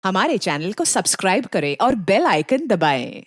हमारे चैनल को सब्सक्राइब करें और बेल आइकन दबाएं।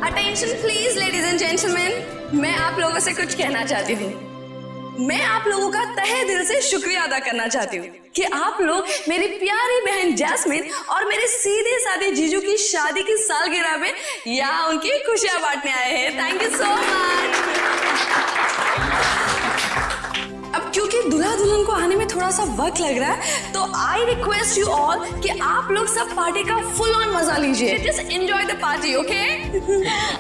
Attention please ladies and gentleman, मैं आप लोगों से कुछ कहना चाहती हूँ। मैं आप लोगों का तहे दिल से शुक्रिया अदा करना चाहती हूँ कि आप लोग मेरी प्यारी बहन जैस्मिन और मेरे सीधे साधे जीजू की शादी की सालगिरह में यहाँ उनकी खुशियां बांटने आए हैं। Thank you so much. अब क्योंकि दूल्हा दुल्हन को आने में थोड़ा सा वक्त लग रहा है, तो आई रिक्वेस्ट यू ऑल कि आप लोग सब पार्टी का फुल ऑन मजा लीजिए। Just enjoy the party, okay?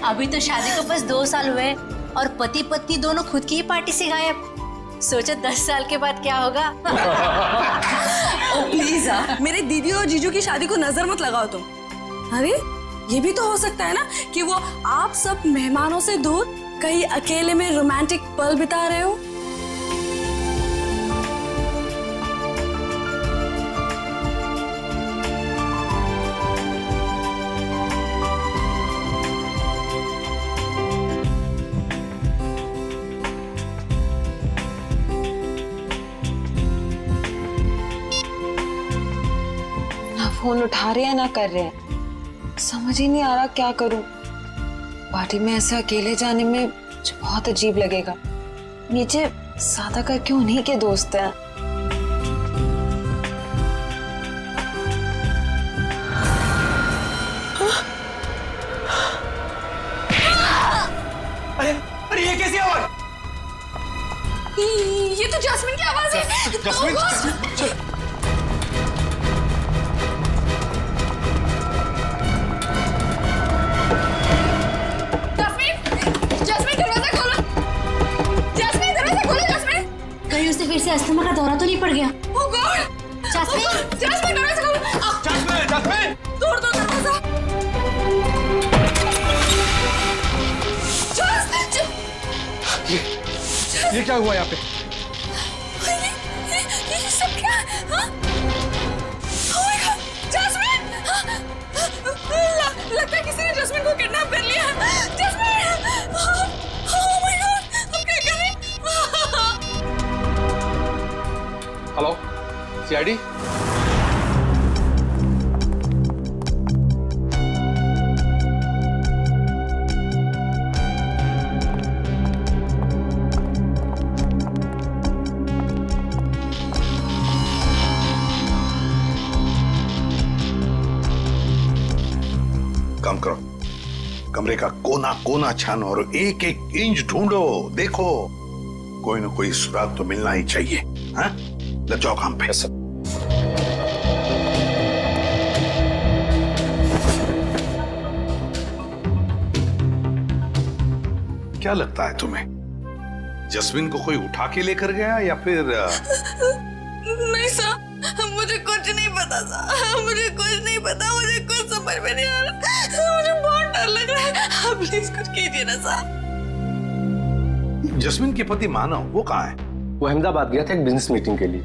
अभी तो शादी को बस 2 साल हुए और पति पत्नी दोनों खुद की ही पार्टी से गायब। सोचो 10 साल के बाद क्या होगा। ओ प्लीज मेरे दीदी और जीजू की शादी को नजर मत लगाओ तुम। अरे ये भी तो हो सकता है ना कि वो आप सब मेहमानों से दूर कहीं अकेले में रोमांटिक पल बिता रहे हो। फोन उठा रहे हैं ना कर रहे हैं, समझ ही नहीं आ रहा क्या करूं। पार्टी में ऐसे अकेले जाने में मुझे बहुत अजीब लगेगा। नीचे सादा का क्यों उन्हीं के दोस्त हैं। अरे ये कैसी आवाज? ये तो जैस्मिन की आवाज है। जैस्मिन, फिर से अस्थमा का दौरा तो नहीं पड़ गया? ओह गॉड! जैस्मिन, जैस्मिन दरवाजा खोलो। Jasmine, Jasmine! तोड़ दो दरवाजा। ये क्या हुआ यहाँ पे? ये सब क्या? हाँ? Oh my God! जैस्मिन! लगता है किसी ने जैस्मिन को किडनैप कर लिया। जैस्मिन! Oh my God! हम क्या करें? Hello, CID? कम करो, कमरे का कोना कोना छानो और एक एक इंच ढूंढो। देखो कोई ना कोई सुराग तो मिलना ही चाहिए। हाँ, लग जाओ काम पे। क्या लगता है तुम्हें, जस्मिन को कोई उठा के लेकर गया या फिर? नहीं सर, मुझे कुछ नहीं पता सर, मुझे कुछ नहीं पता, मुझे कुछ समझ में नहीं आ रहा, मुझे बहुत डर लग रहा है। आप प्लीज कुछ कीजिए ना सर। जस्मिन के पति मानव वो कहाँ है? वो अहमदाबाद गया था एक बिजनेस मीटिंग के लिए।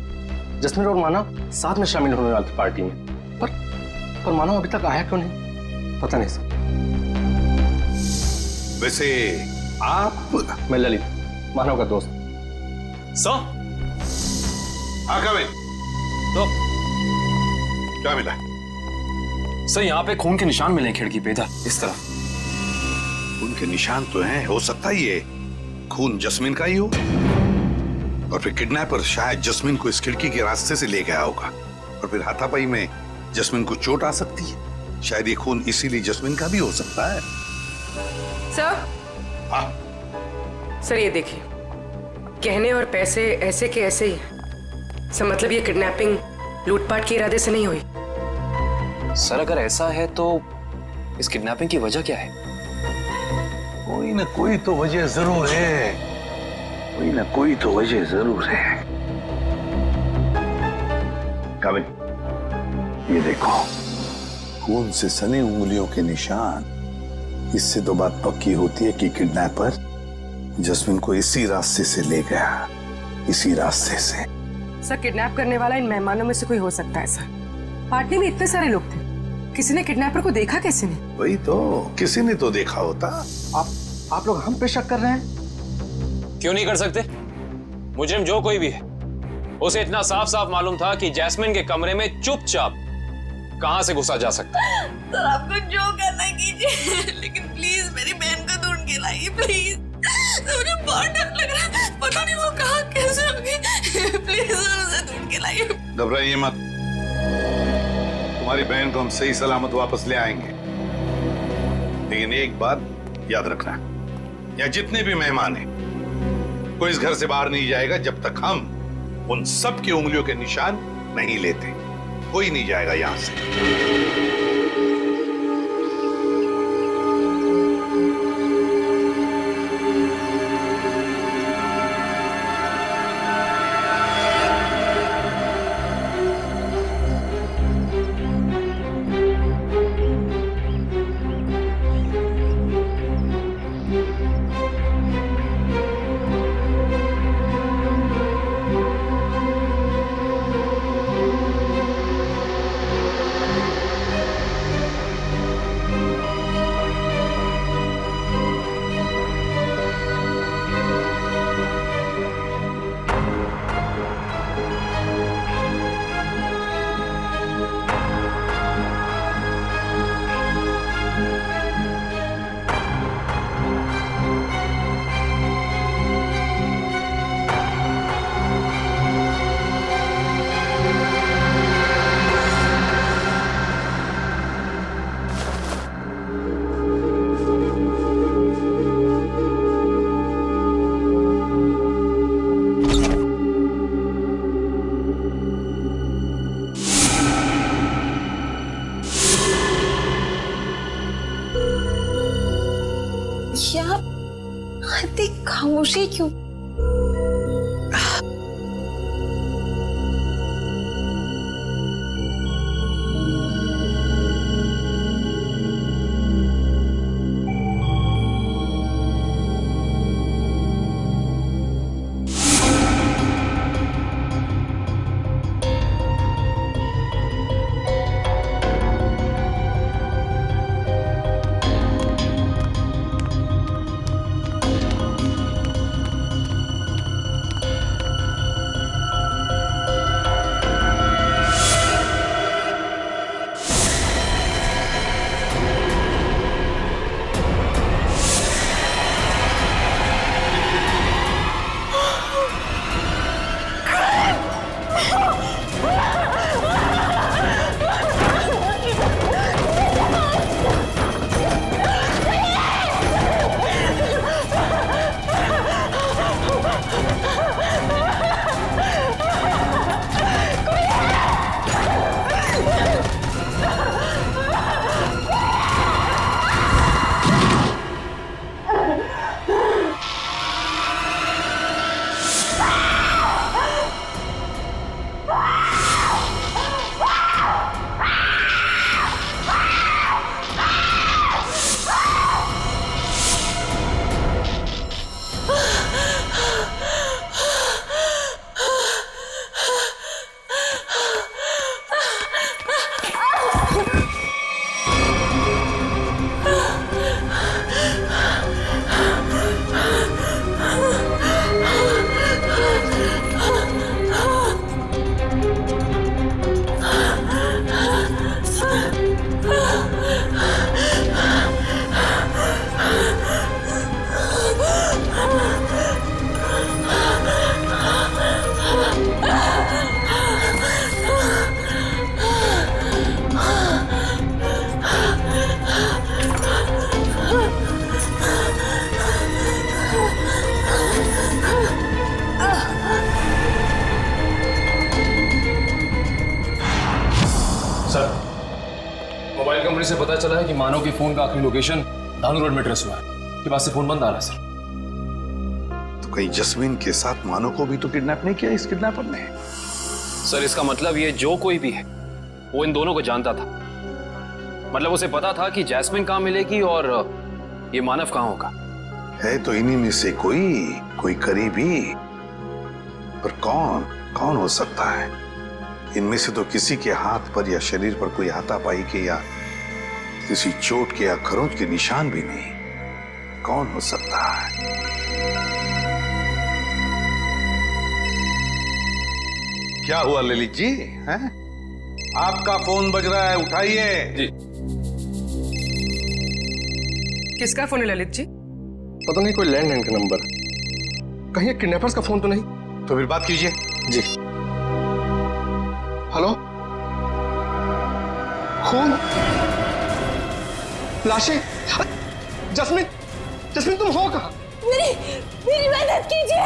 जस्मिन और मानव साथ में शामिल होने वाले थे पार्टी में, पर मानव अभी तक आया क्यों नहीं पता नहीं सर। वैसे आप? मैं ललित, मानव का दोस्त। सर, तो क्या मिला? सर यहाँ पे खून के निशान मिले खिड़की पे, इधर इस तरफ। उनके निशान तो हैं, हो सकता है ये खून जस्मिन का ही हो। और फिर किडनैपर शायद जस्मिन को इस खिड़की के रास्ते से ले गया होगा और फिर हाथापाई में जस्मिन को चोट आ सकती है। शायद ये खून इसीलिए जस्मिन का भी हो सकता है। सर, हाँ सर ये देखिए, गहने और पैसे ऐसे के ऐसे ही हैं। सर मतलब ये किडनैपिंग लूटपाट के इरादे से नहीं हुई। सर अगर ऐसा है तो इस किडनैपिंग की वजह क्या है? कोई ना कोई तो वजह जरूर है, कोई ना कोई तो वजह जरूर है। काबिल, ये देखो, खून से सनी उंगलियों के निशान। इससे तो बात पक्की होती है कि किडनैपर जस्मिन को इसी रास्ते से ले गया, इसी रास्ते से। सर किडनैप करने वाला इन मेहमानों में से कोई हो सकता है सर। पार्टी में इतने सारे लोग थे, किसी ने किडनैपर को देखा कैसे नहीं? वही तो, किसी ने तो देखा होता। आप लोग हम पे शक कर रहे हैं? क्यों नहीं कर सकते? मुजरिम जो कोई भी है, उसे इतना साफ साफ मालूम था कि जैस्मिन के कमरे में चुपचाप कहां से घुसा जा सकता है। तो आपको जो करना है कीजिए, लेकिन प्लीज मेरी बहन को ढूंढ के लाइए प्लीज। तो मुझे बहुत डर लग रहा है, पता नहीं वो कहाँ कैसे हो गई। प्लीज उसे ढूंढ के लाइए। घबराइए मत, तुम्हारी बहन को हम सही सलामत वापस ले आएंगे। लेकिन एक बात याद रखना, या जितने भी मेहमान हैं, कोई इस घर से बाहर नहीं जाएगा जब तक हम उन सब की उंगलियों के निशान नहीं लेते। कोई नहीं जाएगा यहां से। यार इतनी खामोशी क्यों? रिकवरी से पता चला है कि मानव के फोन का आखिरी लोकेशन धानु रोड में ट्रेस हुआ है। के बाद से फोन बंद आ रहा है सर। तो कहीं जस्मीन के साथ मानव को भी तो किडनैप नहीं किया इस किडनैपर ने? सर इसका मतलब ये जो कोई भी है वो इन दोनों को जानता था। मतलब उसे पता था कि जैस्मिन कहाँ मिलेगी और ये मानव कहाँ होगा। है तो इन्हीं में से कोई करीबी, पर कौन हो सकता है? इनमें से तो किसी के हाथ पर या शरीर पर कोई हाथापाई के या किसी चोट के या खरोंच के निशान भी नहीं। कौन हो सकता है? क्या हुआ ललित जी? हैं? आपका फोन बज रहा है, उठाइए। जी। किसका फोन है ललित जी? पता नहीं, कोई लैंडलाइन का नंबर। कहीं किडनैपर्स का फोन तो नहीं? तो फिर बात कीजिए। जी। हेलो, खून, लाशें। जस्मीन तुम हो कहाँ? मेरी मदद कीजिए,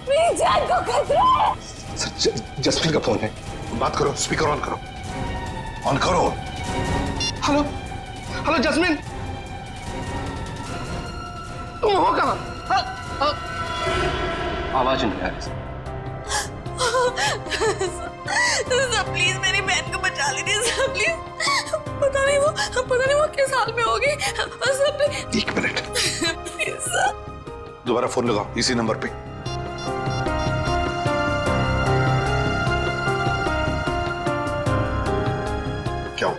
मेरी जान को खतरा है। सर, जस्मीन का फोन है। बात करो, स्पीकर ऑन करो, ऑन करो। हेलो जस्मीन, तुम हो कहाँ? आवाज नहीं आ रही। सर प्लीज मेरी बहन को बचा लीजिए सर, प्लीज। पता नहीं वो किस हाल में होगी sir, please. 1 minute, please sir. दोबारा फोन लगाओ इसी नंबर पे। क्या हो?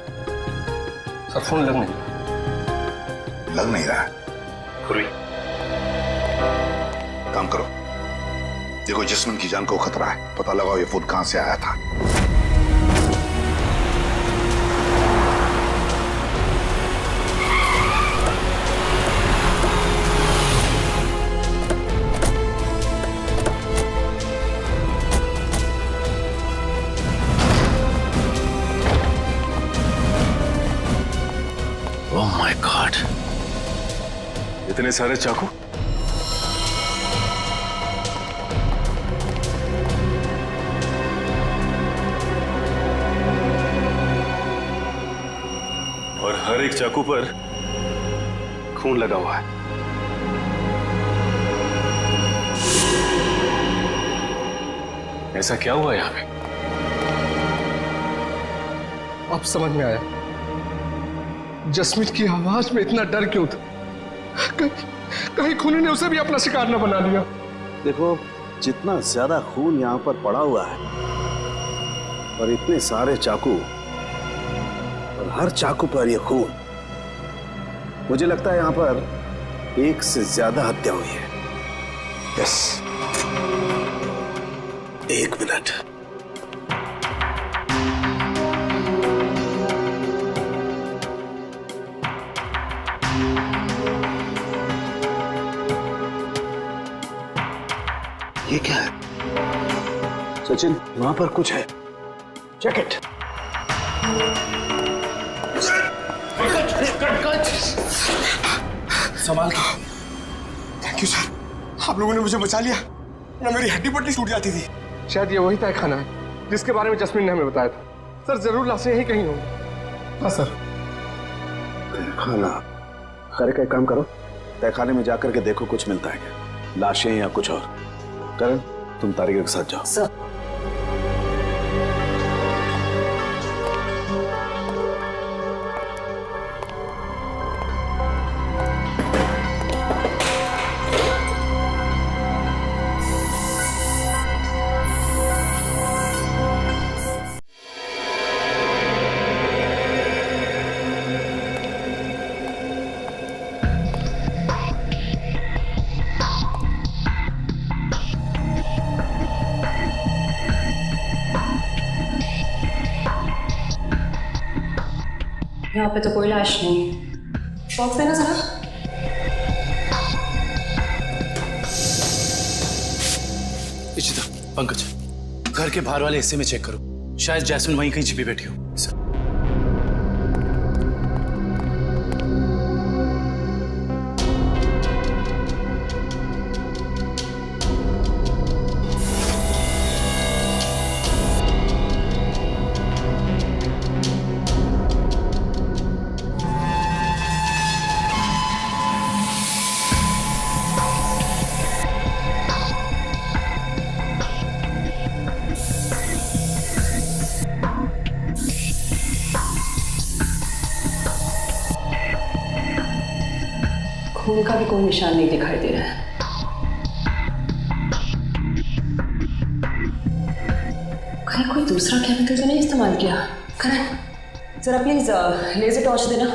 सर फोन लग नहीं रहा है। काम करो, देखो जस्मिन की जान को खतरा है, पता लगाओ ये फोन कहां से आया था। ओह माय गॉड, इतने सारे चाकू। और हर एक चाकू पर खून लगा हुआ है। ऐसा क्या हुआ यहां पे? अब समझ में आया जस्मीन की आवाज में इतना डर क्यों था। कहीं खूनी ने उसे भी अपना शिकार न बना लिया। देखो, जितना ज्यादा खून यहाँ पर पड़ा हुआ है और इतने सारे चाकू और हर चाकू पर यह खून, मुझे लगता है यहाँ पर एक से ज्यादा हत्या हुई है। Yes, 1 minute. ये क्या है? सचिन, वहां पर कुछ है। Check it. संभाल के। थैंक यू सर, आप लोगों ने मुझे बचा लिया, ना मेरी हड्डी पट्टी टूट जाती थी। शायद ये वही तय खाना है जिसके बारे में जस्मीन ने हमें बताया था। सर जरूर लाशें यहीं कहीं होंगी। हाँ सर। खाना, अरे का एक काम करो, तहखाने में जाकर के देखो कुछ मिलता है क्या, लाशें या कुछ और। करण, तुम तारिका के साथ जाओ। सर। यहाँ पे तो कोई लाश नहीं। बॉक्स देना जरा। इशिता, पंकज, घर के बाहर वाले हिस्से में चेक करो, शायद जैस्मिन वहीं कहीं छिपी बैठी हो। सर। खून का भी कोई निशान नहीं दिखाई दे रहा है। कहीं कोई दूसरा केमिकल तो नहीं इस्तेमाल किया? करण, जरा प्लीज लेजर टॉर्च देना।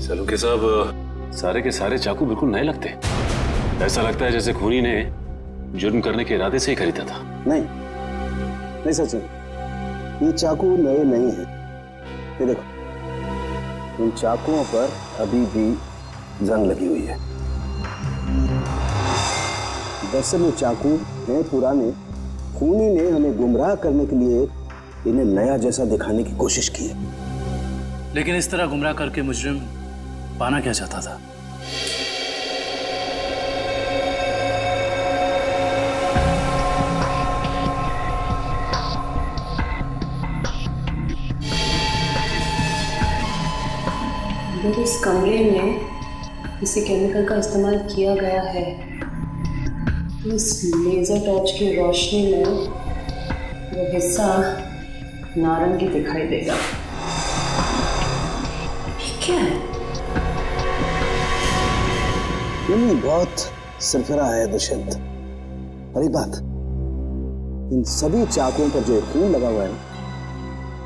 सलूके साहब, सारे के सारे चाकू बिल्कुल नए लगते। ऐसा लगता है जैसे खूनी ने जुर्म करने के इरादे से ही खरीदा था। नहीं सचिन, ये चाकू नए नहीं हैं। ये देखो, इन चाकुओं पर अभी भी जंग लगी हुई है। दरअसल ये चाकू हैं पुराने। खूनी ने हमें गुमराह करने के लिए इन्हें नया जैसा दिखाने की कोशिश की है। लेकिन इस तरह गुमराह करके मुजरिम पाना क्या चाहता था? अगर इस कमरे में किसी केमिकल का इस्तेमाल किया गया है तो इस लेजर टॉर्च की रोशनी में वो हिस्सा नारंगी दिखाई देगा। क्या है? नहीं, बहुत सरफरा है दुष्यंत। और एक बात, इन सभी चाकुओं पर जो खून लगा हुआ है,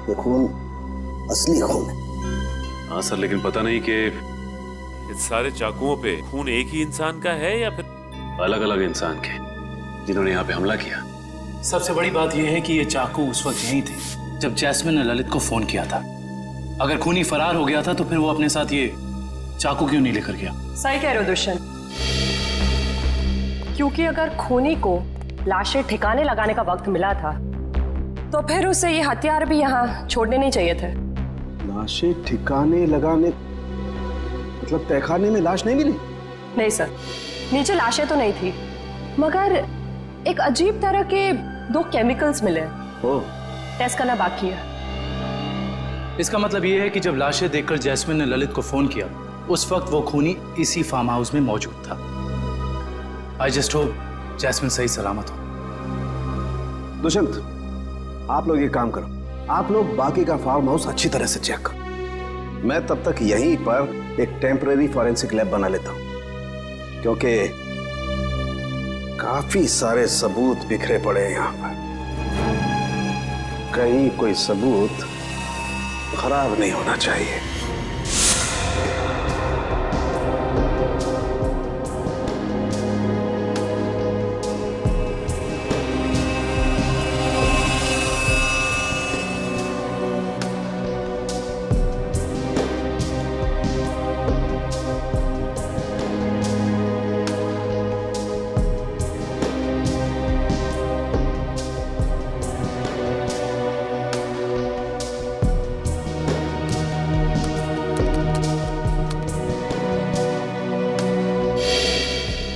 ये खून असली खून है। हाँ सर, लेकिन पता नहीं कि इस सारे चाकुओं पे खून एक ही इंसान का है या फिर अलग अलग इंसान के जिन्होंने यहाँ पे हमला किया। सबसे बड़ी बात यह है कि ये चाकू उस वक्त यहीं थे जब जैस्मिन ने ललित को फोन किया था। अगर खूनी फरार हो गया था तो फिर वो अपने साथ ये चाकू क्यों नहीं लेकर गया? सही कह रहे हो दुष्यंत, क्योंकि अगर खूनी को लाशें ठिकाने लगाने का वक्त मिला था तो फिर उसे ये हथियार भी यहाँ छोड़ने नहीं चाहिए थे। लाशें ठिकाने लगाने मतलब तहखाने में लाश नहीं मिली? नहीं सर, नीचे लाशें तो नहीं थी, मगर एक अजीब तरह के 2 केमिकल्स मिले। टेस्ट करना बाकी है। इसका मतलब ये है कि जब लाशें देखकर जैस्मिन ने ललित को फोन किया, उस वक्त वो खूनी इसी फार्म हाउस में मौजूद था। आई जस्ट होप जैस्मिन सही सलामत हो। दुष्यंत, आप लोग ये काम करो, आप लोग बाकी का फार्म हाउस अच्छी तरह से चेक करो। मैं तब तक यहीं पर एक टेम्परेरी फॉरेंसिक लैब बना लेता हूं, क्योंकि काफी सारे सबूत बिखरे पड़े हैं यहां पर। कहीं कोई सबूत खराब नहीं होना चाहिए।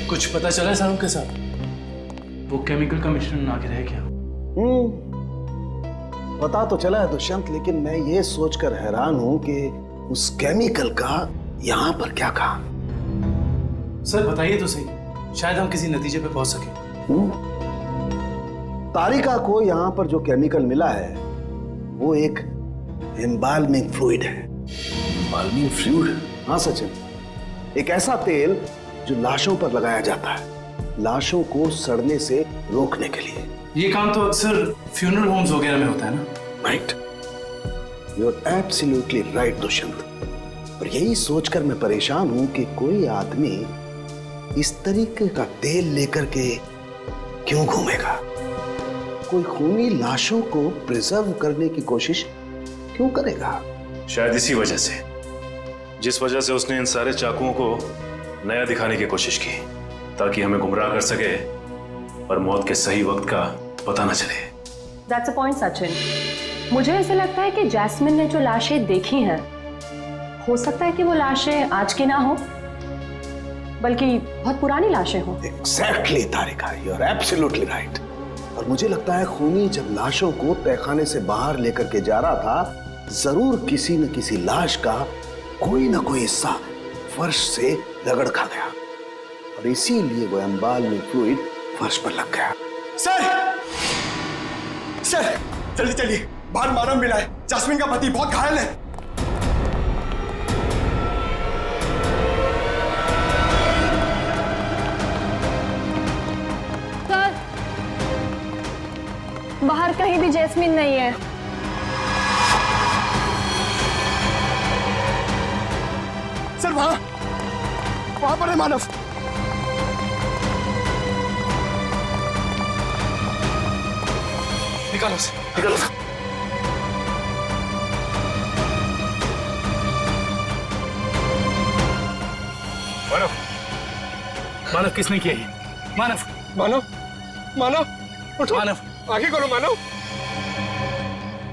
कुछ पता चला साहब के साथ? वो केमिकल का मिश्रण आगे रह गया। पता तो चला है दुष्यंत, लेकिन मैं ये सोचकर हैरान हूं कि उस केमिकल का यहां पर क्या काम। सर बताइए तो सही, शायद हम किसी नतीजे पे पहुंच सके। तारिका को यहां पर जो केमिकल मिला है वो एक एम्बाल्मिंग फ्लूइड है। Embalming fluid? हाँ सचिन, एक ऐसा तेल जो लाशों पर लगाया जाता है, लाशों को सड़ने से रोकने के लिए। ये काम तो अक्सर फ्यूनरल होम्स वगैरह में होता है ना? Right, you are absolutely right Dushyant. और यही सोचकर मैं परेशान हूं कि कोई आदमी इस तरीके का तेल लेकर के क्यों घूमेगा। कोई खूनी लाशों को प्रिजर्व करने की कोशिश क्यों करेगा? शायद इसी वजह से, जिस वजह से उसने इन सारे चाकुओं को नया दिखाने की कोशिश की, ताकि हमें गुमराह कर सके और मौत के सही वक्त का पता न चले। That's a point, Sachin. मुझे ऐसा लगता है कि जैस्मिन ने जो लाशें देखी हैं, हो सकता है कि वो लाशें आज की ना हो, बल्कि बहुत पुरानी लाशें हों। Exactly, Tarika, you are absolutely right। और मुझे लगता है खूनी जब लाशों को तहखाने से बाहर लेकर के जा रहा था, जरूर किसी न किसी लाश का कोई ना कोई हिस्सा फर्श से रगड़ खा गया और इसीलिए वो एम्बाल्मिंग फ्लूइड फर्श पर लग गया। सर, सर जल्दी चलिए, बाहर मानव मिला है, जैस्मिन का पति बहुत घायल है। कहीं भी जैस्मिन नहीं है। सर वहां पर है मानव। निकालो उसे, निकालो। मानव, मानव किसने किया ये? मानव, मानव, मानव, उठो। मानव, आगे करो मानव।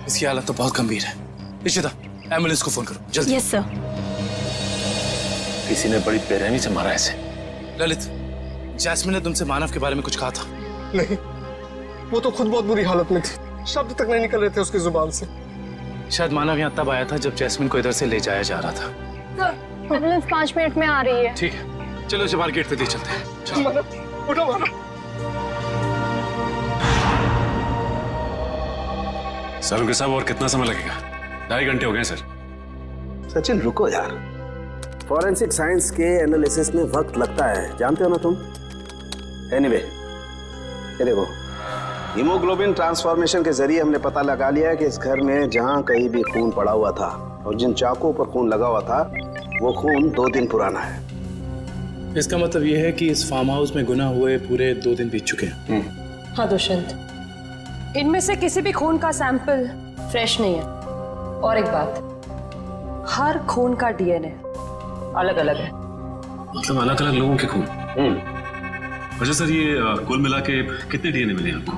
इसकी हालत तो बहुत गंभीर है। इशिता, एम्बुलेंस को फोन करो जल्दी। Yes sir. किसी ने बड़ी बेरहमी से मारा ऐसे। ललित, जैस्मिन ने तुमसे मानव के बारे में कुछ कहा था? नहीं, वो तो खुद बहुत बुरी हालत में थी, शब्द तक नहीं निकल रहे थे उसकी जुबान से। शायद मानव यहाँ तब आया था जब जैस्मिन को इधर से ले जाया जा रहा था। एम्बुलेंस 5 मिनट में आ रही है। ठीक है, चलो जबार गेट पे दे चलते हैं। चलो। मानव, उठो मानव। सर उनके साहब और कितना समय लगेगा? 2.5 घंटे हो गए सर। सचिन रुको यार, फॉरेंसिक साइंस के एनालिसिस में वक्त लगता है, जानते हो ना तुम। एनीवे, ये देखो, हीमोग्लोबिन ट्रांसफॉर्मेशन के जरिए हमने पता लगा लिया है कि इस घर में जहां कहीं भी खून पड़ा हुआ था और जिन चाकुओं पर खून लगा हुआ था वो खून 2 दिन पुराना है। इसका मतलब ये है कि इस फार्म हाउस में गुनाह हुए पूरे 2 दिन बीत चुके हैं। हाँ दुष्यंत, इनमें से किसी भी खून का सैंपल फ्रेश नहीं है। और एक बात, हर खून का डीएनए अलग अलग है। मतलब अलग अलग लोगों के खून? अच्छा सर, ये कुल मिला के कितने डीएनए मिले आपको?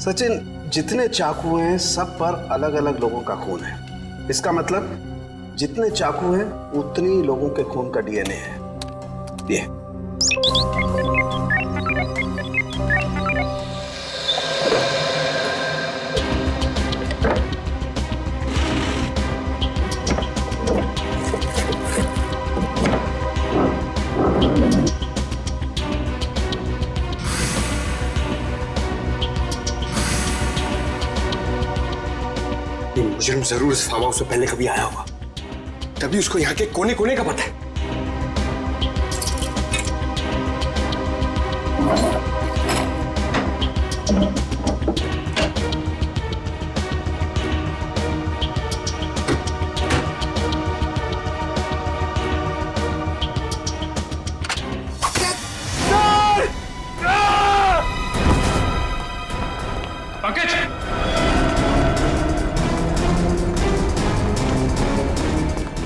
सचिन, जितने चाकू हैं सब पर अलग अलग लोगों का खून है। इसका मतलब जितने चाकू हैं उतनी लोगों के खून का डीएनए है। ये मुजरिम जरूर इस फार्म हाउस से पहले कभी आया होगा, तभी उसको यहाँ के कोने कोने का पता है।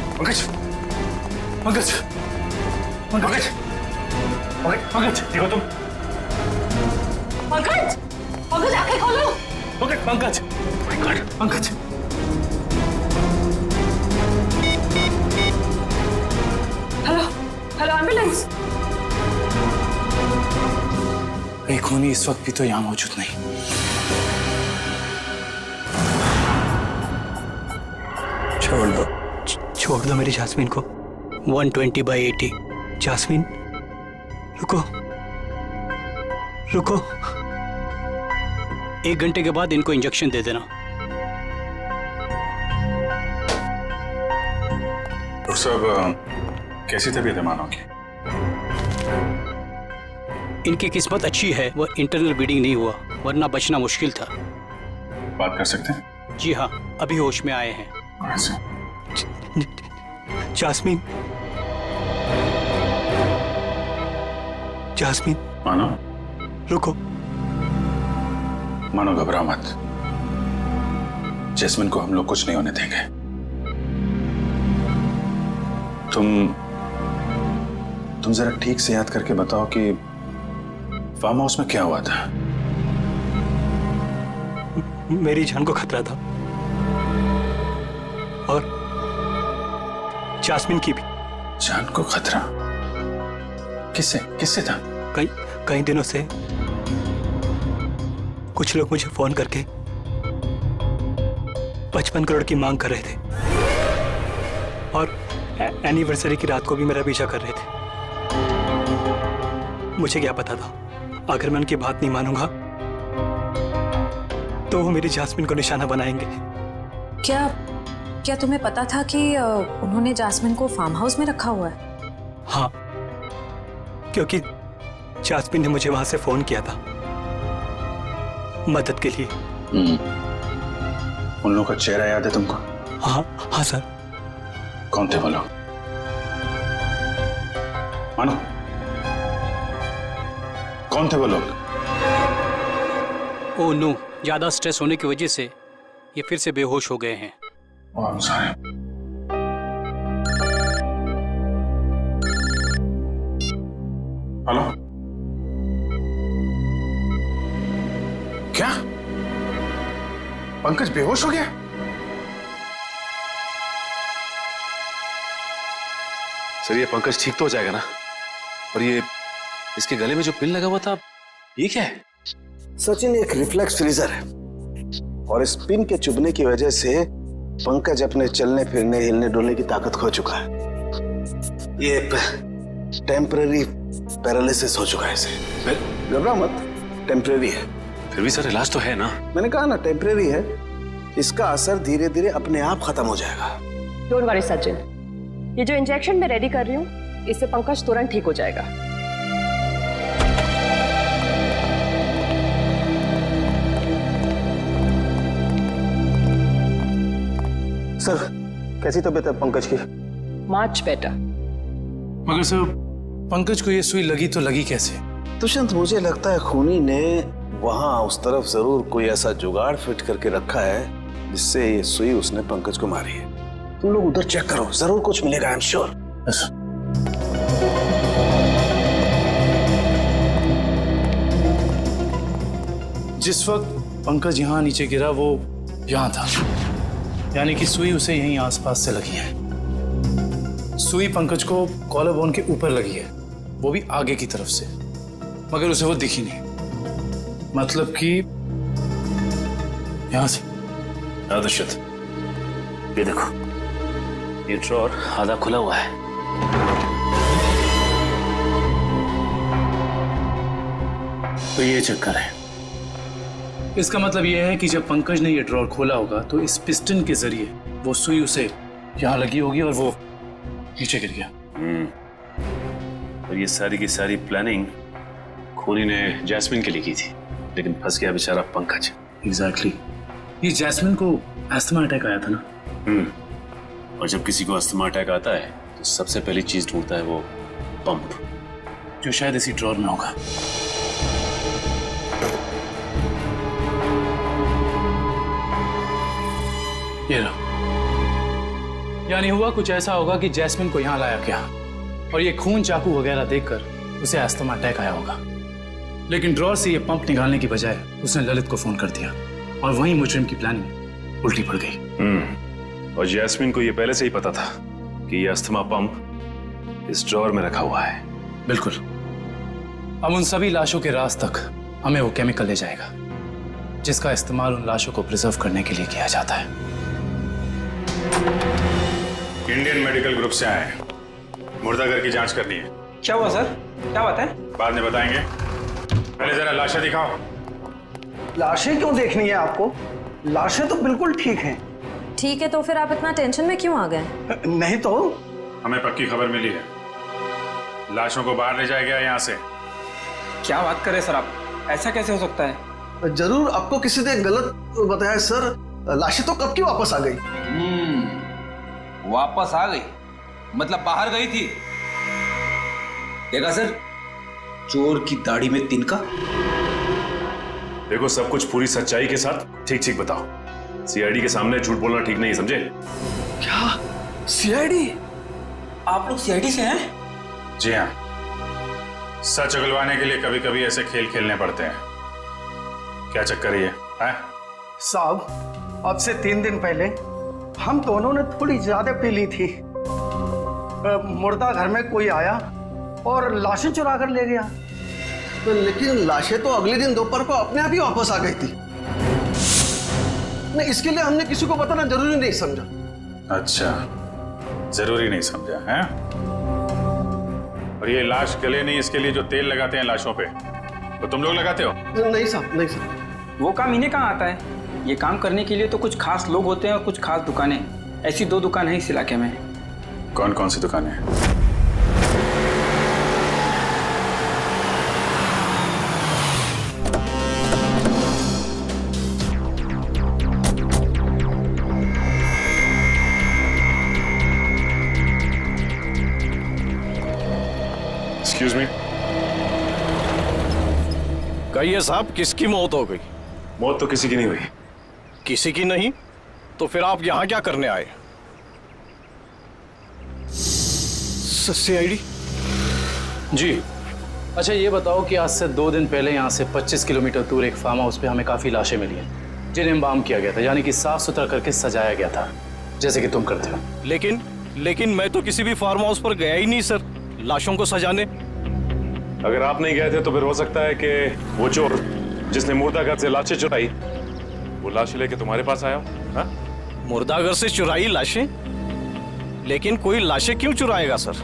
पंकज, पंकज, पंकज, पंकज, पंकज, देखो तुम। पंकज, पंकज आंखें खोलो। Pankaj, Pankaj, Pankaj. Hello, hello ambulance. एक खूनी इस वक्त भी तो यहाँ मौजूद नहीं। छोड़ दो मेरी जास्मिन को। 120/80। जास्मिन, रुको रुको। 1 घंटे के बाद इनको इंजेक्शन दे देना। डॉक्टर साहब, कैसी तबीयत है मानव की? इनकी किस्मत अच्छी है, वो इंटरनल ब्लीडिंग नहीं हुआ, वरना बचना मुश्किल था। बात कर सकते हैं? जी हाँ, अभी होश में आए हैं। Jasmine, jasmine. मानव, रुको। मानव घबराओ मत, जैस्मिन को हम लोग कुछ नहीं होने देंगे। तुम जरा ठीक से याद करके बताओ कि फार्म हाउस में क्या हुआ था? मेरी जान को खतरा था और जास्मिन की भी। जान को खतरा? किससे किससे था? कई दिनों से कुछ लोग मुझे फोन करके 55 करोड़ की मांग कर रहे थे और एनिवर्सरी की रात को भी मेरा पीछा कर रहे थे। मुझे क्या पता था, अगर मैं उनकी बात नहीं मानूंगा तो वो मेरी जास्मिन को निशाना बनाएंगे। क्या तुम्हें पता था कि उन्होंने जास्मिन को फार्म हाउस में रखा हुआ है? हाँ, क्योंकि जास्मिन ने मुझे वहां से फोन किया था मदद के लिए। उन लोगों का चेहरा याद है तुमको? हाँ हाँ सर। कौन थे वो लोग? मानो, कौन थे वो लोग? ओ नो, ज्यादा स्ट्रेस होने की वजह से ये फिर से बेहोश हो गए हैं। हेलो, क्या पंकज बेहोश हो गया? सर ये पंकज ठीक तो हो जाएगा ना? और ये इसके गले में जो पिन लगा हुआ था, ये क्या है? सचिन, एक रिफ्लेक्स फ्रीजर है और इस पिन के चुभने की वजह से पंकज अपने चलने फिरने हिलने डुलने की ताकत खो चुका है। ये टेम्पररी पैरालिसिस हो चुका है इसे। घबरा मत, टेम्पररी है। फिर भी सर इलाज तो है ना? मैंने कहा ना टेम्पररी है, इसका असर धीरे धीरे अपने आप खत्म हो जाएगा। डोंट वरी सचिन, ये जो इंजेक्शन मैं रेडी कर रही हूँ इससे पंकज तुरंत ठीक हो जाएगा। सर, कैसी तबीयत है पंकज की? Much better. मगर सर, पंकज को ये सुई लगी तो लगी कैसे? दुष्यंत, मुझे लगता है खूनी ने वहां उस तरफ जरूर कोई ऐसा जुगाड़ फिट करके रखा है जिससे ये सुई उसने पंकज को मारी है। तुम लोग उधर चेक करो, जरूर कुछ मिलेगा, आई एम श्योर। जिस वक्त पंकज यहाँ नीचे गिरा वो यहाँ था, यानी कि सुई उसे यहीं आसपास से लगी है। सुई पंकज को कॉलर बोन के ऊपर लगी है, वो भी आगे की तरफ से, मगर उसे वो दिखी नहीं। मतलब कि यहां से। दुष्यंत, ये देखो, ये ड्रॉर आधा खुला हुआ है। तो ये चक्कर है। इसका मतलब यह है कि जब पंकज ने ये ड्रॉर खोला होगा तो इस पिस्टन के जरिए वो सुई उसे यहां लगी होगी और वो नीचे गिर गया। और ये सारी की सारी प्लानिंग खूनी ने जैस्मिन के लिए की थी, लेकिन फंस गया बेचारा पंकज। एग्जैक्टली। ये जैस्मिन को अस्थमा अटैक आया था ना? और जब किसी को अस्थमा अटैक आता है तो सबसे पहली चीज ढूंढता है वो पंप, जो शायद इसी ड्रॉर में होगा। ये लो। यानी हुआ कुछ ऐसा होगा कि जैस्मिन को यहां लाया गया और ये खून चाकू वगैरह देखकर उसे अस्थमा अटैक आया होगा, लेकिन ड्रॉर से ये पंप निकालने की बजाय उसने ललित को फोन कर दिया और वहीं मुजरिम की प्लानिंग उल्टी पड़ गई। और जैस्मिन को ये पहले से ही पता था कि ये अस्थमा पंप इस ड्रॉर में रखा हुआ है। बिल्कुल। अब उन सभी लाशों के राज तक हमें वो केमिकल ले जाएगा जिसका इस्तेमाल उन लाशों को प्रिजर्व करने के लिए किया जाता है। इंडियन मेडिकल ग्रुप से आए हैं, मुर्दाघर की जांच करनी है। क्या हुआ सर? क्या बात है? बाद में बताएंगे, पहले जरा लाशें दिखाओ। लाशें क्यों देखनी है आपको? लाशें तो बिल्कुल ठीक हैं। ठीक है, तो फिर आप इतना टेंशन में क्यों आ गए? नहीं तो। हमें पक्की खबर मिली है, लाशों को बाहर ले जाया गया यहाँ से। क्या बात कर रहे सर आप? ऐसा कैसे हो सकता है? जरूर आपको किसी ने गलत बताया सर। लाशें तो कब की वापस आ गई। वापस आ गई मतलब बाहर गई थी। देखा सर, चोर की दाढ़ी में तिनका। देखो, सब कुछ पूरी सच्चाई के साथ ठीक ठीक बताओ। सीआईडी के सामने झूठ बोलना ठीक नहीं, समझे? क्या सीआईडी? आप लोग सीआईडी से हैं? जी हाँ, सच उगलवाने के लिए कभी कभी ऐसे खेल खेलने पड़ते हैं। क्या चक्कर है ये? साहब, अब से 3 दिन पहले हम दोनों ने थोड़ी ज्यादा पी ली थी। मुर्दा घर में कोई आया और लाशें चुरा कर ले गया। लेकिन लाशें तो अगले दिन दोपहर को अपने आप ही वापस आ गई थी। नहीं, इसके लिए हमने किसी को बताना जरूरी नहीं समझा। अच्छा, जरूरी नहीं समझा है? और ये लाश गले नहीं, इसके लिए जो तेल लगाते हैं लाशों पे, तो तुम लोग लगाते हो? नहीं साहब, नहीं साहब। वो काम इन्हें कहाँ आता है? ये काम करने के लिए तो कुछ खास लोग होते हैं और कुछ खास दुकानें। ऐसी 2 दुकान है इस इलाके में। कौन कौन सी दुकानें हैं? कहिए साहब, किसकी मौत हो गई? मौत तो किसी की नहीं हुई। किसी की नहीं? तो फिर आप यहाँ क्या करने आए? CID? जी। अच्छा ये बताओ कि आज से 2 दिन पहले यहाँ से 25 किलोमीटर दूर एक फार्म हाउस पे हमें काफ़ी लाशें मिली हैं जिन्हें एम्बाम किया गया था, यानी कि साफ सुथरा करके सजाया गया था, जैसे कि तुम करते हो। लेकिन मैं तो किसी भी फार्म हाउस पर गया ही नहीं सर, लाशों को सजाने। अगर आप नहीं गए थे तो फिर हो सकता है कि वो चोर जिसने मुर्दाघर से लाशें चुराई वो लाशें लेके तुम्हारे पास आया हो। हाँ? मुर्दाघर से चुराई लाशें? लेकिन कोई लाशें क्यों चुराएगा सर?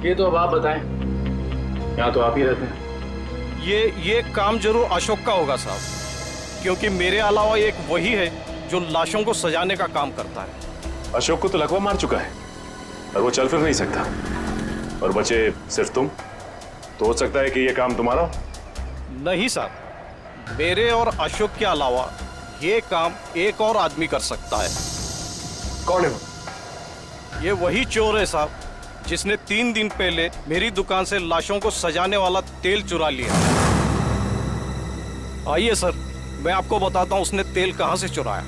ये तो अब आप बताएं, यहाँ तो आप ही रहते हैं। ये काम जरूर अशोक का होगा साहब, क्योंकि मेरे अलावा एक वही है जो लाशों को सजाने का काम करता है। अशोक को तो लकवा मार चुका है और वो चल फिर नहीं सकता, और बचे सिर्फ तुम। तो हो सकता है कि ये काम तुम्हारा हो। नहीं साहब, मेरे और अशोक के अलावा ये काम एक और आदमी कर सकता है। कौन है वो? ये वही चोर है साहब जिसने 3 दिन पहले मेरी दुकान से लाशों को सजाने वाला तेल चुरा लिया। आइए सर, मैं आपको बताता हूँ उसने तेल कहाँ से चुराया।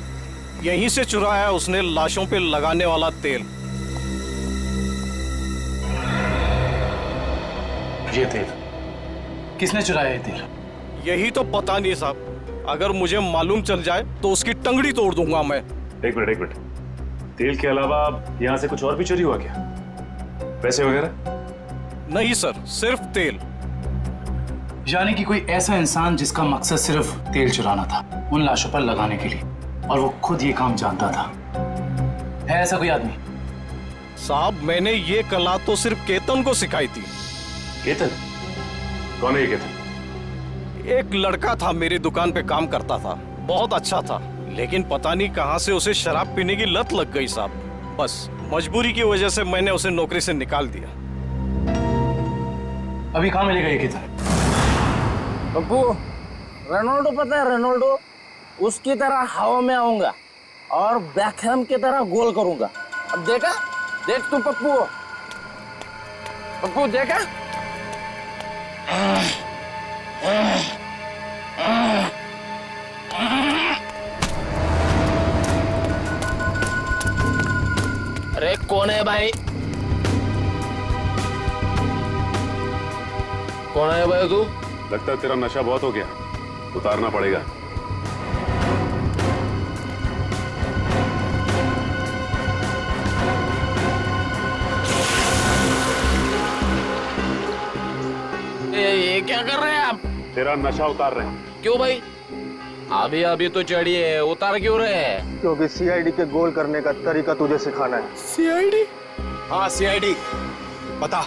यहीं से चुराया उसने लाशों पे लगाने वाला तेल। ये तेल किसने चुराया? ये तेल यही तो पता नहीं साहब, अगर मुझे मालूम चल जाए तो उसकी टंगड़ी तोड़ दूंगा मैं। एक मिनट, तेल के अलावा यहाँ से कुछ और भी चोरी हुआ क्या? पैसे वगैरह? नहीं सर, सिर्फ तेल। यानी कि कोई ऐसा इंसान जिसका मकसद सिर्फ तेल चुराना था उन लाशों पर लगाने के लिए, और वो खुद ये काम जानता था। है ऐसा कोई आदमी? साहब मैंने ये कला तो सिर्फ केतन को सिखाई थी। केतन? कौन है ये केतन? एक लड़का था, मेरी दुकान पे काम करता था, बहुत अच्छा था, लेकिन पता नहीं कहां से उसे शराब पीने की लत लग गई साहब। बस मजबूरी की वजह से मैंने उसे नौकरी से निकाल दिया। अभी कहाँ मिलेगा ये केतन? पप्पू, रोनाल्डो पता है रोनाल्डो? उसकी तरह हवा में आऊंगा और बैकहैम की तरह गोल करूंगा। अब देखा? देख तू पप्पू, पप्पू देखा? अरे कौन है भाई? कौन है भाई तू? लगता है तेरा नशा बहुत हो गया, उतारना पड़ेगा। ये क्या कर रहे हैं आप? तेरा नशा उतार रहे हैं। क्यों भाई? अभी तो चढ़ी है, उतार क्यों रहे हैं? क्योंकि CID के गोल करने का तरीका तुझे सिखाना है। CID? हाँ CID। बता,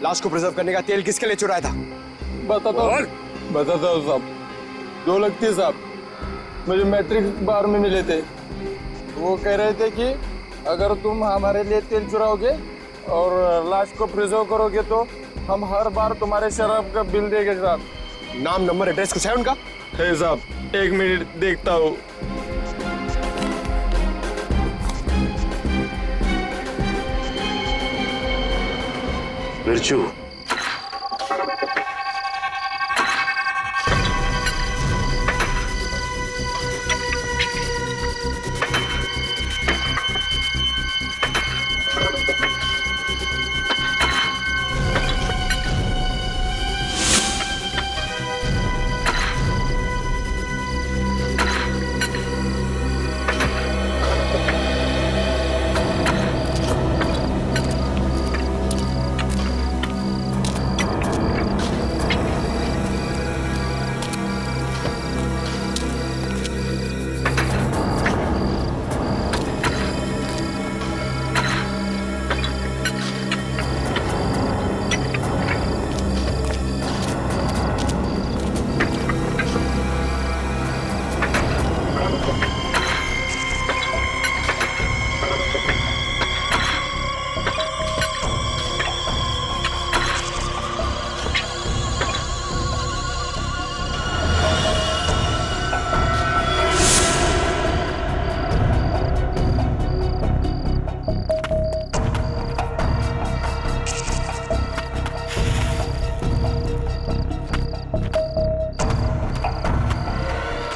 लाश को प्रिजर्व करने का तेल किसके लिए चुराया था? बताता हूँ साहब। जो लगती साहब, मुझे मैट्रिक बार में मिले थे, वो कह रहे थे कि अगर तुम हमारे लिए तेल चुराओगे और लाश को प्रिजर्व करोगे तो हम हर बार तुम्हारे शराब का बिल देंगे साहब। नाम नंबर एड्रेस कुछ है उनका? है साहब, 1 मिनट देखता हूँ। बिरजू,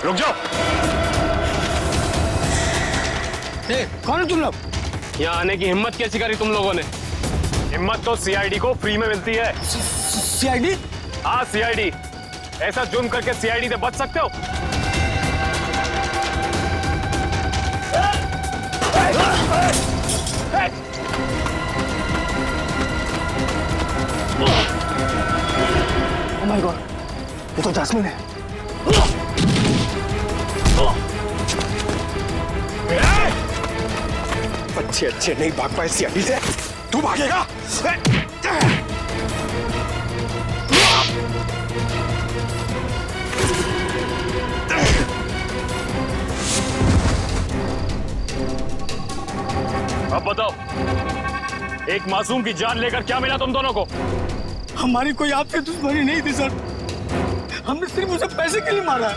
रुक जाओ। कौन है तुम लोग? यहाँ आने की हिम्मत कैसी करी तुम लोगों ने? हिम्मत तो सीआईडी को फ्री में मिलती है। सीआईडी? हाँ सीआईडी। ऐसा जुर्म करके सीआईडी से बच सकते हो? ओह माय गॉड, ये तो जैस्मिन है। अच्छे अच्छे नहीं भाग पाए सीआईडी से, तू भागेगा? अब बताओ, एक मासूम की जान लेकर क्या मिला तुम दोनों को? हमारी कोई आपसे दुश्मनी नहीं थी सर, हमने सिर्फ उसे पैसे के लिए मारा।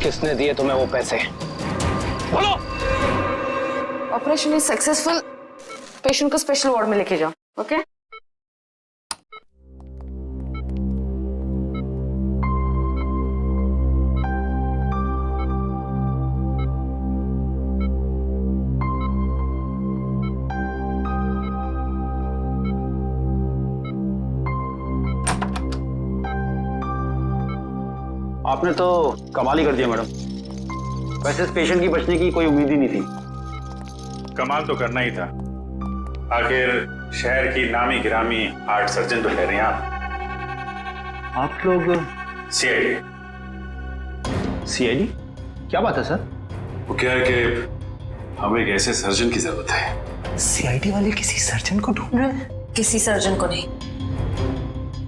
किसने दिए तुम्हें वो पैसे? बोलो। Operation is successful. पेशेंट को स्पेशल वार्ड में लेके जाओ। ओके? आपने तो कमाल ही कर दिया मैडम। वैसे इस पेशेंट की बचने की कोई उम्मीद ही नहीं थी। कमाल तो करना ही था। आखिर शहर की नामी गिरामी हार्ट सर्जन तो कह रहे हैं आप लोग सीआईडी। सीआईडी? क्या बात है सर? वो क्या है कि हमें एक ऐसे सर्जन की जरूरत है। सीआईडी वाले किसी सर्जन को ढूंढ रहे हैं? किसी सर्जन को नहीं,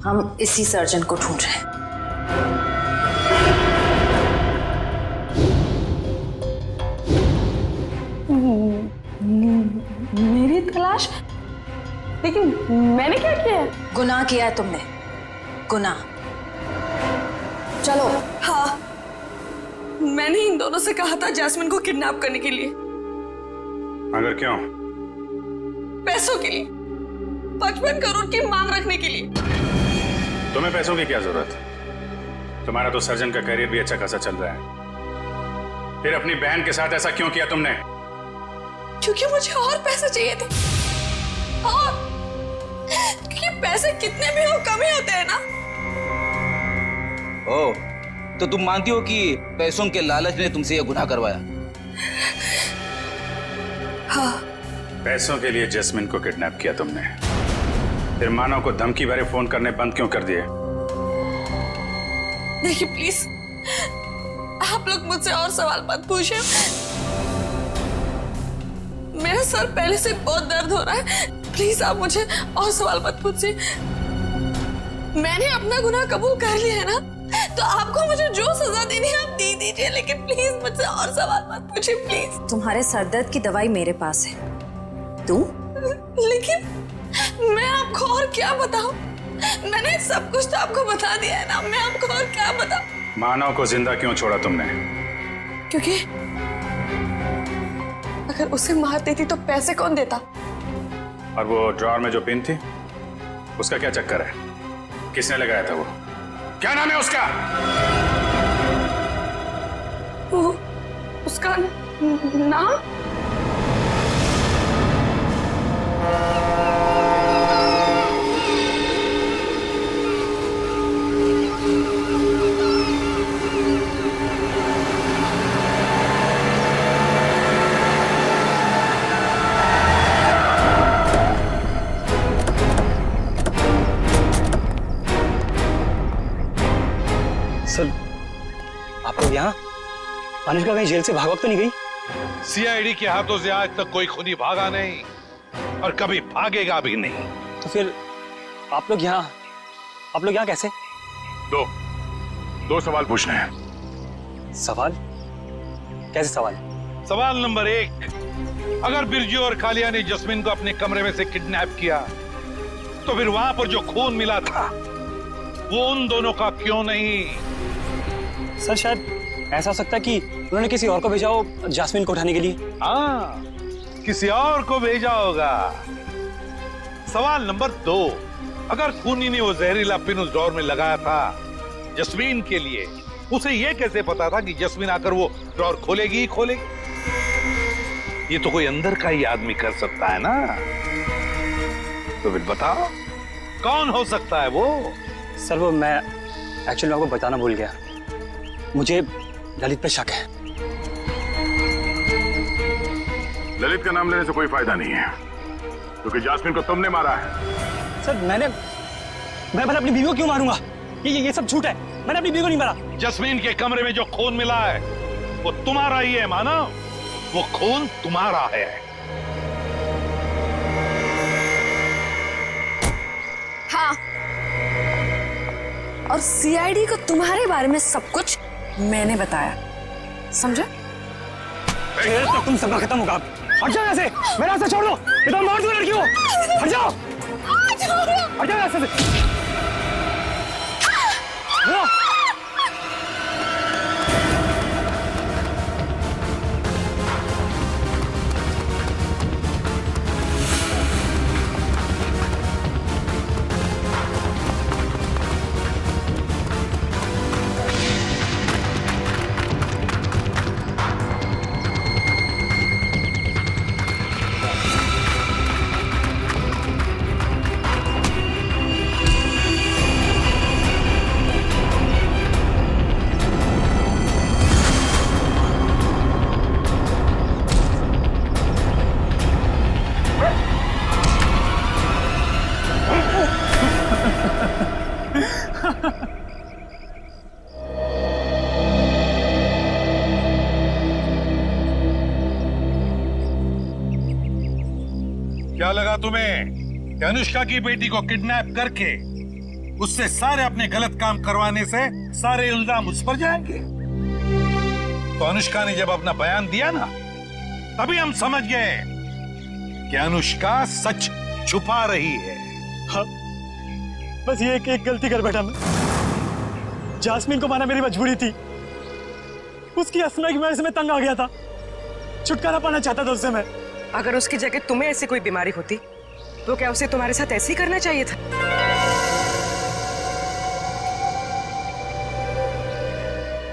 हम इसी सर्जन को ढूंढ रहे हैं। मेरी तलाश? लेकिन मैंने क्या किया है? गुनाह किया है तुमने, गुनाह। चलो। हाँ, मैंने इन दोनों से कहा था जैस्मिन को किडनैप करने के लिए। मगर क्यों? पैसों के लिए, 55 करोड़ की मांग रखने के लिए। तुम्हें पैसों की क्या जरूरत? तुम्हारा तो सर्जन का करियर भी अच्छा खासा चल रहा है। फिर अपनी बहन के साथ ऐसा क्यों किया तुमने? क्योंकि मुझे और पैसे चाहिए थे। और क्योंकि पैसे कितने भी हो कम ही होते हैं ना। ओह, तो तुम मानती हो कि पैसों के लालच ने तुमसे यह गुनाह करवाया? हाँ। पैसों के लिए जैस्मिन को किडनैप किया तुमने। फिर मानव को धमकी भरे फोन करने बंद क्यों कर दिए? देखिए प्लीज, आप लोग मुझसे और सवाल मत पूछिए। मेरा सर पहले से बहुत दर्द हो रहा है। प्लीज आप मुझे और सवाल मत पूछिए। मैंने अपना गुनाह कबूल कर लिया है ना, तो आपको मुझे जो सजा देनी है आप दे दीजिए, लेकिन प्लीज मुझसे और सवाल मत पूछिए प्लीज। तुम्हारे सरदर्द की दवाई मेरे पास है, तू? लेकिन मैं आपको और क्या बताऊं? मैंने सब कुछ तो आपको बता दिया है ना, मैं आपको और क्या बताऊं? मानव को जिंदा क्यों छोड़ा तुमने? क्योंकि अगर उसे मार देती तो पैसे कौन देता? और वो ड्रॉर में जो पिन थी, उसका क्या चक्कर है? किसने लगाया था वो? क्या नाम है उसका? वो उसका नाम? सर, आप लोग यहाँ? अनुष्का कहीं जेल से भाग तो नहीं गई? सीआईडी के हाथों से आज तक कोई खुदी भागा नहीं और कभी भागेगा भी नहीं। तो फिर आप लोग यहाँ कैसे? दो सवाल पूछने हैं। सवाल? कैसे सवाल? सवाल नंबर 1, अगर बिरजू और कालिया ने जस्मिन को अपने कमरे में से किडनैप किया, तो फिर वहां पर जो खून मिला था वो उन दोनों का क्यों नहीं? सर, शायद ऐसा हो सकता है कि उन्होंने किसी और को भेजा हो जैस्मिन को उठाने के लिए। हाँ, किसी और को भेजा होगा। सवाल नंबर 2, अगर खूनी ने वो जहरीला पिन उस ड्रॉर में लगाया था जस्मीन के लिए, उसे यह कैसे पता था कि जस्मीन आकर वो ड्रॉर खोलेगी ही खोलेगी? ये तो कोई अंदर का ही आदमी कर सकता है ना। तो फिर बताओ कौन हो सकता है वो? सर वो मैं एक्चुअली आपको बताना भूल गया, मुझे ललित पे शक है। ललित का नाम लेने से कोई फायदा नहीं है, क्योंकि जास्मिन को तुमने मारा है। सर मैं भला अपनी बीवी को क्यों मारूंगा? ये सब झूठ है, मैंने अपनी बीवी को नहीं मारा। जस्मीन के कमरे में जो खून मिला है वो तुम्हारा ही है मानव, वो खून तुम्हारा है। हाँ, और सीआईडी को तुम्हारे बारे में सब कुछ मैंने बताया, समझा? तो तुम सबका खत्म होगा। हट जाओ यहाँ से, मेरा रास्ता छोड़ दो, ये तो मार दो लड़की को। हट जाओ, हट जाओ रास्ते से। क्या लगा तुम्हें कि अनुष्का की बेटी को किडनैप करके उससे सारे अपने गलत काम करवाने से सारे इल्जाम उस पर जाएंगे? तो अनुष्का ने जब अपना बयान दिया ना, तभी हम समझ गए कि अनुष्का सच छुपा रही है। हाँ, बस ये एक गलती कर बैठा मैं। जास्मिन को मारना मेरी मजबूरी थी, उसकी असना की वजह से मैं तंग आ गया था, छुटकारा पाना चाहता था उससे मैं। अगर उसकी जगह तुम्हें ऐसी कोई बीमारी होती तो क्या उसे तुम्हारे साथ ऐसे ही करना चाहिए था?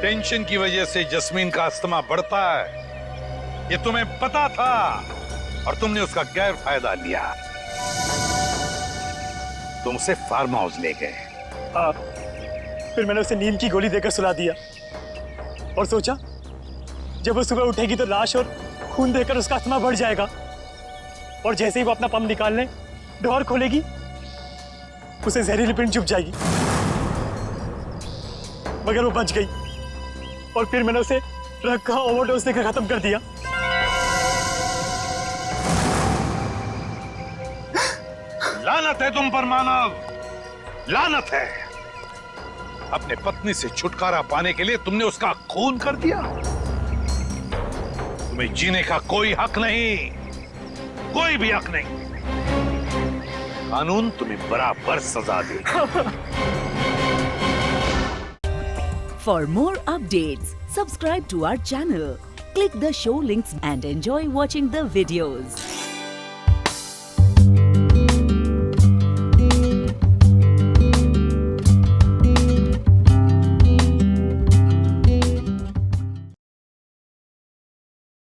टेंशन की वजह से जस्मीन का अस्थमा बढ़ता है, ये तुम्हें पता था और तुमने उसका गैर फायदा लिया। तुम उसे फार्म हाउस ले गए। हाँ, फिर मैंने उसे नींद की गोली देकर सुला दिया और सोचा जब वो सुबह उठेगी तो लाश और खून देकर उसका अस्थमा बढ़ जाएगा, और जैसे ही वो अपना पंप निकालने डोर खोलेगी उसे जहरीली पिंड चुभ जाएगी। मगर वो बच गई और फिर मैंने उसे ड्रग का ओवरडोज देकर खत्म कर दिया। लानत है तुम पर मानव, लानत है। अपने पत्नी से छुटकारा पाने के लिए तुमने उसका खून कर दिया। तुम्हें जीने का कोई हक नहीं, कोई भी हक नहीं। कानून तुम्हें बराबर सजा देगा। For more updates, subscribe to our channel, click the show links and enjoy watching the videos.